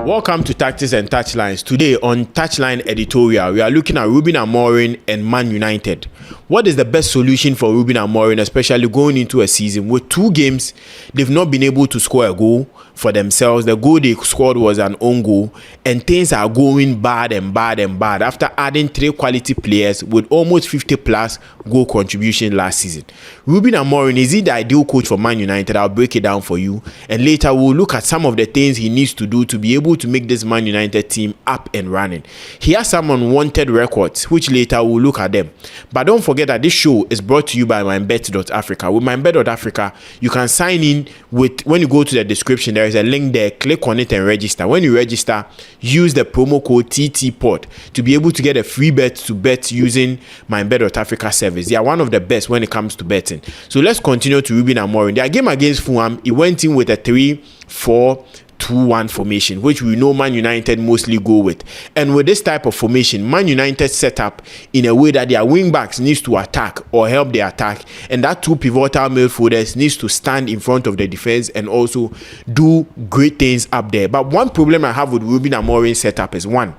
Welcome to Tactics and Touchlines. Today on Touchline Editorial, we are looking at Rúben Amorim and Man United. What is the best solution for Rúben Amorim, especially going into a season with 2 games they've not been able to score a goal for themselves? The goal they scored was an own goal, and things are going bad after adding 3 quality players with almost 50 plus goal contribution last season. Rúben Amorim, is he the ideal coach for Man United? I'll break it down for you, and later we'll look at some of the things he needs to do to be able to make this Man United team up and running. He has some unwanted records, which later we'll look at them. But don't forget that this show is brought to you by MyBet.Africa. With MyBet.Africa, you can sign in with, when you go to the description, there is a link there, click on it and register. When you register, use the promo code TTPOD to be able to get a free bet to bet using MyBet.Africa service. They are one of the best when it comes to betting. So let's continue to Rúben Amorim. Their game against Fulham, he went in with a 3-4-2-1 formation, which we know Man United mostly go with. And with this type of formation, Man United set up in a way that their wing backs needs to attack or help the attack, and that 2 pivotal midfielders needs to stand in front of the defense and also do great things up there. But one problem I have with Rúben Amorim's setup is, one,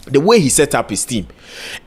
the way he set up his team.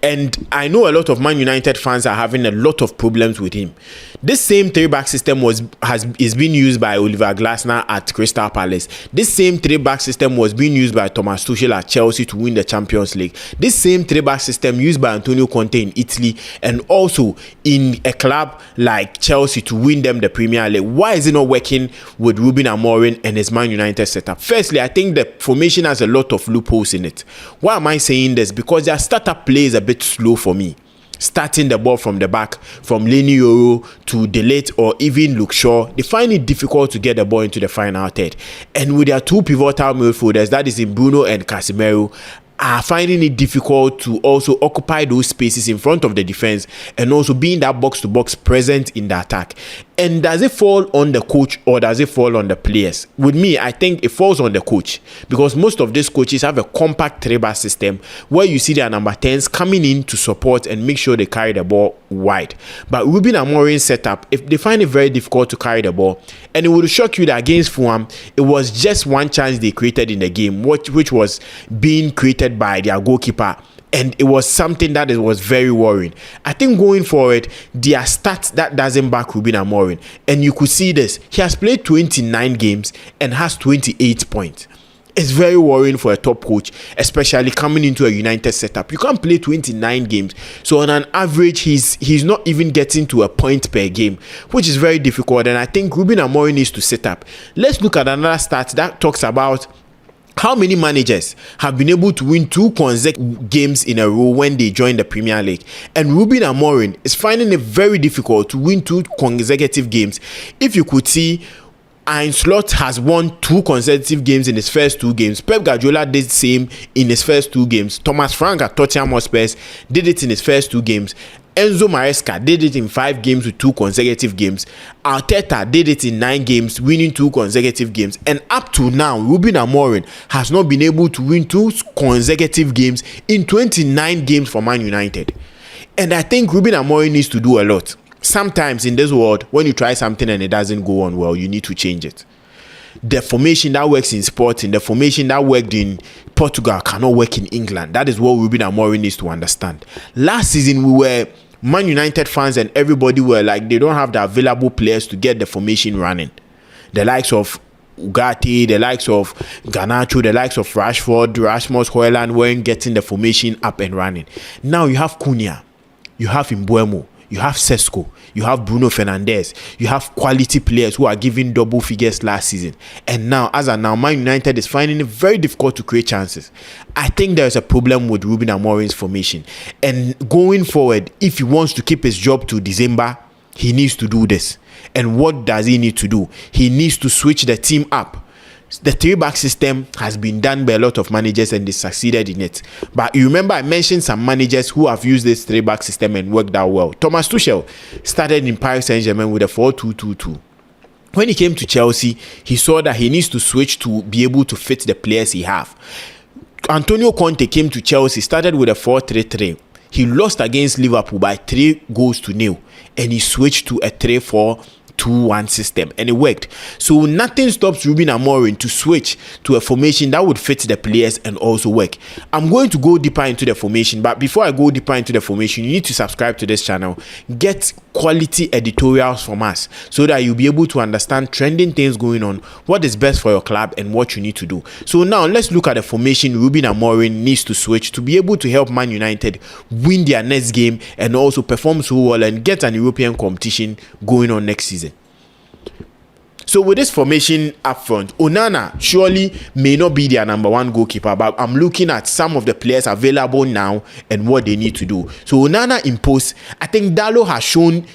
And I know a lot of Man United fans are having a lot of problems with him. This same 3-back system is being used by Oliver Glasner at Crystal Palace. This same 3-back system was being used by Thomas Tuchel at Chelsea to win the Champions League. This same 3-back system used by Antonio Conte in Italy and also in a club like Chelsea to win them the Premier League. Why is it not working with Rúben Amorim and his Man United setup? Firstly, I think the formation has a lot of loopholes in it. Why am I saying this? Because their startup play is a bit slow for me. Starting the ball from the back, from Lenny Yoro to Delete or even Luke Shaw, they find it difficult to get the ball into the final third. And with their 2 pivotal midfielders, that is in Bruno and Casemiro, are finding it difficult to also occupy those spaces in front of the defense and also being that box-to-box present in the attack. And does it fall on the coach or does it fall on the players? With me, I think it falls on the coach, because most of these coaches have a compact 3-back system where you see their number 10s coming in to support and make sure they carry the ball wide. But Rúben Amorim's setup, if they find it very difficult to carry the ball, and it would shock you that against Fulham, it was just one chance they created in the game, which was being created by their goalkeeper. And it was something that was very worrying. I think going forward, their stats that doesn't back Rúben Amorim. And you could see this. He has played 29 games and has 28 points. It's very worrying for a top coach, especially coming into a United setup. You can't play 29 games. So on an average, he's not even getting to a point per game, which is very difficult. And I think Rúben Amorim needs to set up. Let's look at another stat that talks about how many managers have been able to win 2 consecutive games in a row when they join the Premier League? And Rúben Amorim is finding it very difficult to win 2 consecutive games. If you could see, Arne Slot has won 2 consecutive games in his first 2 games. Pep Guardiola did the same in his first 2 games. Thomas Frank at Tottenham Hotspur did it in his first 2 games. Enzo Maresca did it in 5 games with 2 consecutive games. Arteta did it in 9 games, winning 2 consecutive games. And up to now, Rúben Amorim has not been able to win 2 consecutive games in 29 games for Man United. And I think Rúben Amorim needs to do a lot. Sometimes in this world, when you try something and it doesn't go on well, you need to change it. The formation that works in sporting, the formation that worked in Portugal cannot work in England. That is what Rúben Amorim needs to understand. Last season, we were Man United fans and everybody were like, they don't have the available players to get the formation running. The likes of Ugarte, the likes of Garnacho, the likes of Rashford, Rasmus Højlund weren't getting the formation up and running. Now you have Cunha, you have Mbeumo, you have Sesko, you have Bruno Fernandes, you have quality players who are giving double figures last season. And now, as of now, Man United is finding it very difficult to create chances. I think there is a problem with Rúben Amorim's formation. And going forward, if he wants to keep his job to December, he needs to do this. And what does he need to do? He needs to switch the team up. The 3-back system has been done by a lot of managers and they succeeded in it. But you remember I mentioned some managers who have used this 3-back system and worked out well. Thomas Tuchel started in Paris Saint-Germain with a 4-2-2-2. When he came to Chelsea, he saw that he needs to switch to be able to fit the players he have. Antonio Conte came to Chelsea, started with a 4-3-3. He lost against Liverpool by 3-0, and he switched to a 3-4 4-2-1 system, and it worked. So nothing stops Rúben Amorim to switch to a formation that would fit the players and also work. I'm going to go deeper into the formation, but before I go deeper into the formation, you need to subscribe to this channel, get quality editorials from us, so that you'll be able to understand trending things going on, what is best for your club, and what you need to do. So now let's look at the formation Rúben Amorim needs to switch to be able to help Man United win their next game and also perform so well and get an European competition going on next season. So with this formation up front, Onana surely may not be their number one goalkeeper, but I'm looking at some of the players available now and what they need to do. So Onana in post, I think Dalot has shown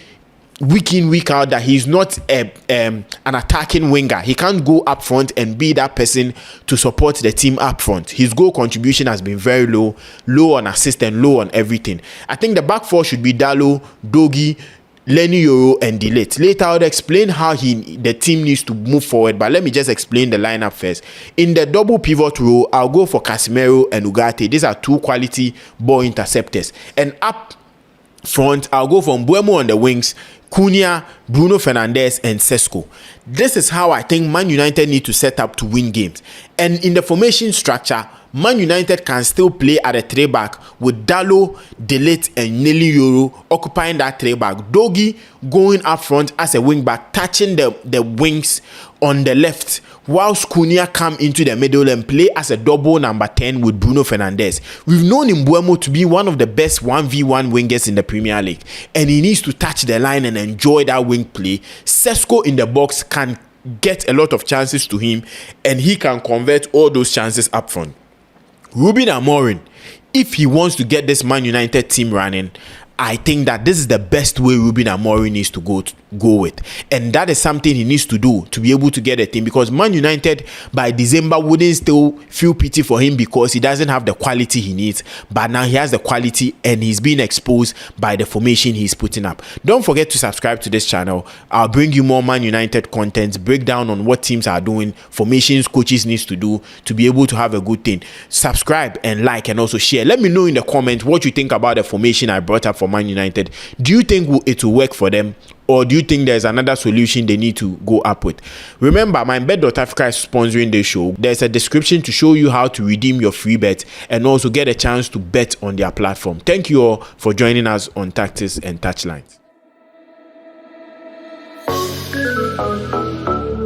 week in, week out that he's not an attacking winger. He can't go up front and be that person to support the team up front. His goal contribution has been very low on assist and low on everything. I think the back four should be Dalot, Dogi, Leny Yoro, and De Ligt. Later I'll explain how the team needs to move forward, but let me just explain the lineup first. In the double pivot role, I'll go for Casemiro and Ugarte. These are two quality ball interceptors. And up front, I'll go for Mbeumo on the wings, Cunha, Bruno Fernandes, and Sesko. This is how I think Man United need to set up to win games. And in the formation structure, Man United can still play at a 3-back with Dalot, De Ligt, and Leny Yoro occupying that 3-back. Dogi going up front as a wing-back, touching the wings on the left, whilst Cunha come into the middle and play as a double number 10 with Bruno Fernandes. We've known Mbeumo to be one of the best 1v1 wingers in the Premier League, and he needs to touch the line and enjoy that wing play. Sesko in the box can get a lot of chances to him, and he can convert all those chances up front. Rúben Amorim, if he wants to get this Man United team running, I think that this is the best way Rúben Amorim needs to go with, and that is something he needs to do to be able to get a team, because Man United by December wouldn't still feel pity for him because he doesn't have the quality he needs, but now he has the quality and he's being exposed by the formation he's putting up. Don't forget to subscribe to this channel. I'll bring you more Man United content, breakdown on what teams are doing, formations coaches needs to do to be able to have a good team. Subscribe and like and also share. Let me know in the comments what you think about the formation I brought up for Man United. Do you think it will work for them, or do you think there's another solution they need to go up with? Remember, my Bet.Africa is sponsoring this show. There's a description to show you how to redeem your free bet and also get a chance to bet on their platform. Thank you all for joining us on Tactics and Touchlines.